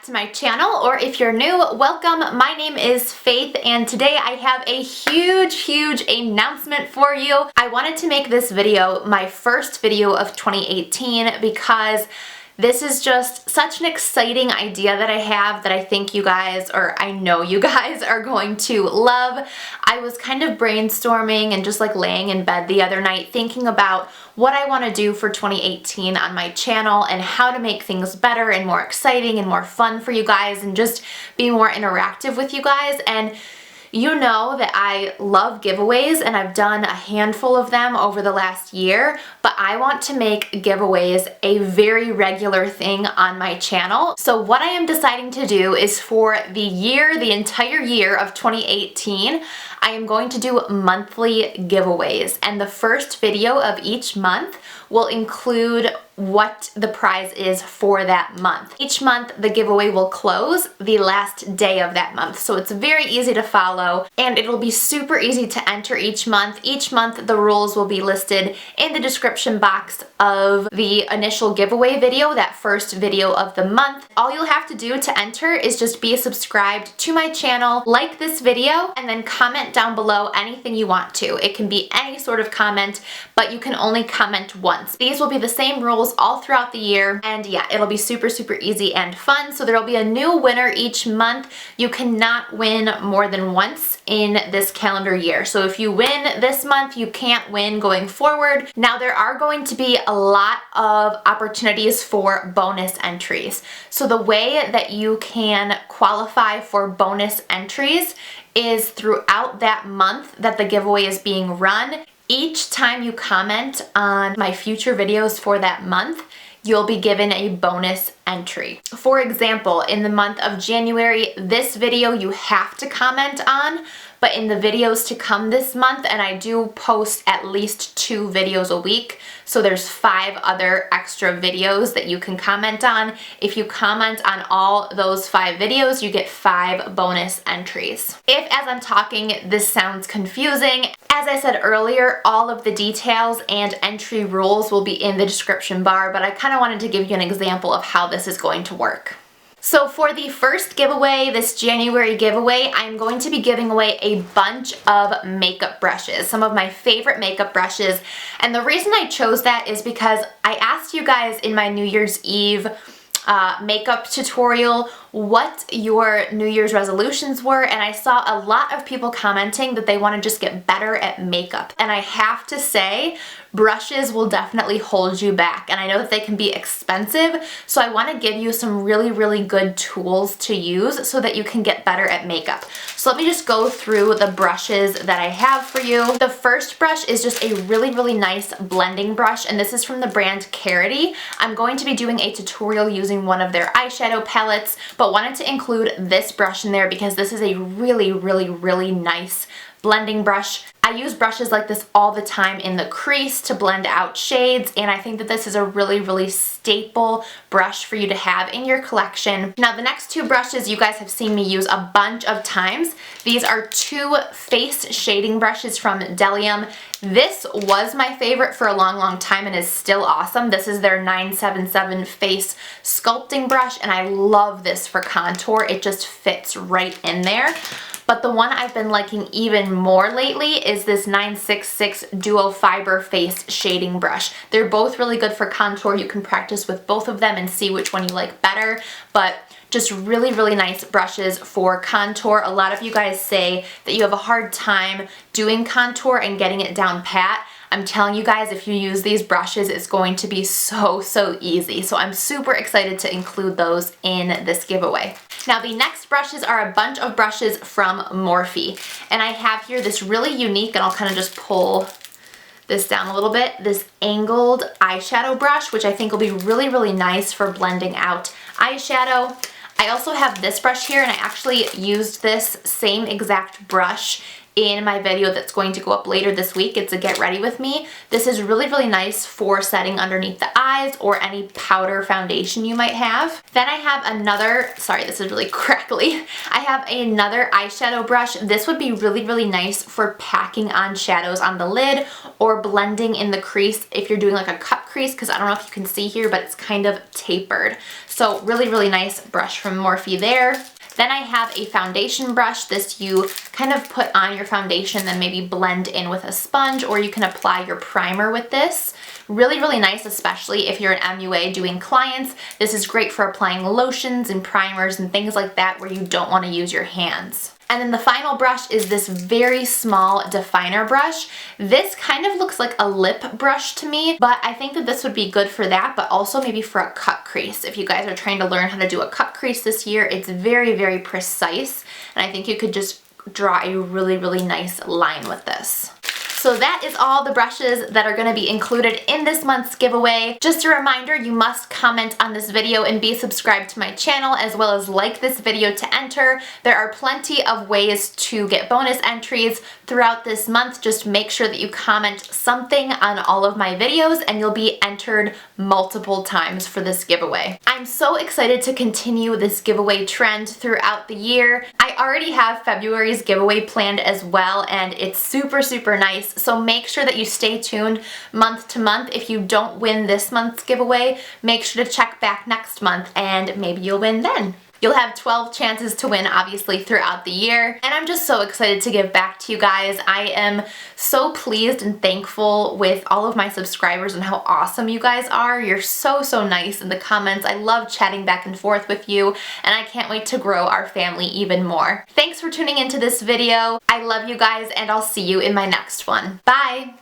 back to my channel, or if you're new, welcome. My name is Faith, and today I have a huge announcement for you. I wanted to make this video my first video of 2018 because this is just such an exciting idea that I have that I think you guys, or I know you guys, are going to love. I was kind of brainstorming and just like laying in bed the other night thinking about what I want to do for 2018 on my channel and how to make things better and more exciting and more fun for you guys and just be more interactive with you guys. And you know that I love giveaways and I've done a handful of them over the last year, but I want to make giveaways a very regular thing on my channel. So what I am deciding to do is for the entire year of 2018, I am going to do monthly giveaways, and the first video of each month will include what the prize is for that month. Each month the giveaway will close the last day of that month, so it's very easy to follow and it'll be super easy to enter each month. Each month the rules will be listed in the description box of the initial giveaway video, that first video of the month. All you'll have to do to enter is just be subscribed to my channel, like this video, and then comment down below anything you want to. It can be any sort of comment, but you can only comment once. These will be the same rules all throughout the year, and yeah, it'll be super easy and fun. So there'll be a new winner each month. You cannot win more than once in this calendar year. So if you win this month, you can't win going forward. Now there are going to be a lot of opportunities for bonus entries. So the way that you can qualify for bonus entries is throughout that month that the giveaway is being run. Each time you comment on my future videos for that month, you'll be given a bonus entry. For example, in the month of January, this video you have to comment on, but in the videos to come this month, and I do post at least 2 videos a week, so there's 5 other extra videos that you can comment on. If you comment on all those 5 videos, you get 5 bonus entries. If, as I'm talking, this sounds confusing, as I said earlier, all of the details and entry rules will be in the description bar, but I kind of wanted to give you an example of how this is going to work. So for the first giveaway, this January giveaway, I'm going to be giving away a bunch of makeup brushes, some of my favorite makeup brushes. And the reason I chose that is because I asked you guys in my New Year's Eve makeup tutorial what your New Year's resolutions were, and I saw a lot of people commenting that they want to just get better at makeup. And I have to say, brushes will definitely hold you back, and I know that they can be expensive, so I want to give you some really good tools to use so that you can get better at makeup. So let me just go through the brushes that I have for you. The first brush is just a really nice blending brush, and this is from the brand Carity. I'm going to be doing a tutorial using one of their eyeshadow palettes, but wanted to include this brush in there because this is a really nice blending brush. I use brushes like this all the time in the crease to blend out shades, and I think that this is a really staple brush for you to have in your collection. Now the next 2 brushes you guys have seen me use a bunch of times. These are 2 face shading brushes from Delium. This was my favorite for a long time and is still awesome. This is their 977 face sculpting brush, and I love this for contour. It just fits right in there. But the one I've been liking even more lately is this 966 Duo Fiber Face Shading Brush. They're both really good for contour. You can practice with both of them and see which one you like better, but just really nice brushes for contour. A lot of you guys say that you have a hard time doing contour and getting it down pat. I'm telling you guys, if you use these brushes, it's going to be so easy. So I'm super excited to include those in this giveaway. Now the next brushes are a bunch of brushes from Morphe. And I have here this really unique, and I'll kind of just pull this down a little bit, this angled eyeshadow brush, which I think will be really nice for blending out eyeshadow. I also have this brush here, and I actually used this same exact brush in my video that's going to go up later this week. It's a get ready with me. This is really, really nice for setting underneath the eyes or any powder foundation you might have. Then I have another, sorry, this is really crackly. I have another eyeshadow brush. This would be really, really nice for packing on shadows on the lid or blending in the crease if you're doing like a cut crease, because I don't know if you can see here, but it's kind of tapered. So really, really nice brush from Morphe there. Then I have a foundation brush. This you kind of put on your foundation, then maybe blend in with a sponge, or you can apply your primer with this. Really, really nice, especially if you're an MUA doing clients. This is great for applying lotions and primers and things like that where you don't want to use your hands. And then the final brush is this very small definer brush. This kind of looks like a lip brush to me, but I think that this would be good for that, but also maybe for a cut crease. If you guys are trying to learn how to do a cut crease this year, it's very, very precise, and I think you could just draw a really, really nice line with this. So that is all the brushes that are going to be included in this month's giveaway. Just a reminder, you must comment on this video and be subscribed to my channel, as well as like this video to enter. There are plenty of ways to get bonus entries throughout this month. Just make sure that you comment something on all of my videos and you'll be entered multiple times for this giveaway. I'm so excited to continue this giveaway trend throughout the year. I already have February's giveaway planned as well, and it's super, super nice. So make sure that you stay tuned month to month. If you don't win this month's giveaway, make sure to check back next month and maybe you'll win then. You'll have 12 chances to win, obviously, throughout the year. And I'm just so excited to give back to you guys. I am so pleased and thankful with all of my subscribers and how awesome you guys are. You're so, so nice in the comments. I love chatting back and forth with you, and I can't wait to grow our family even more. Thanks for tuning into this video. I love you guys, and I'll see you in my next one. Bye!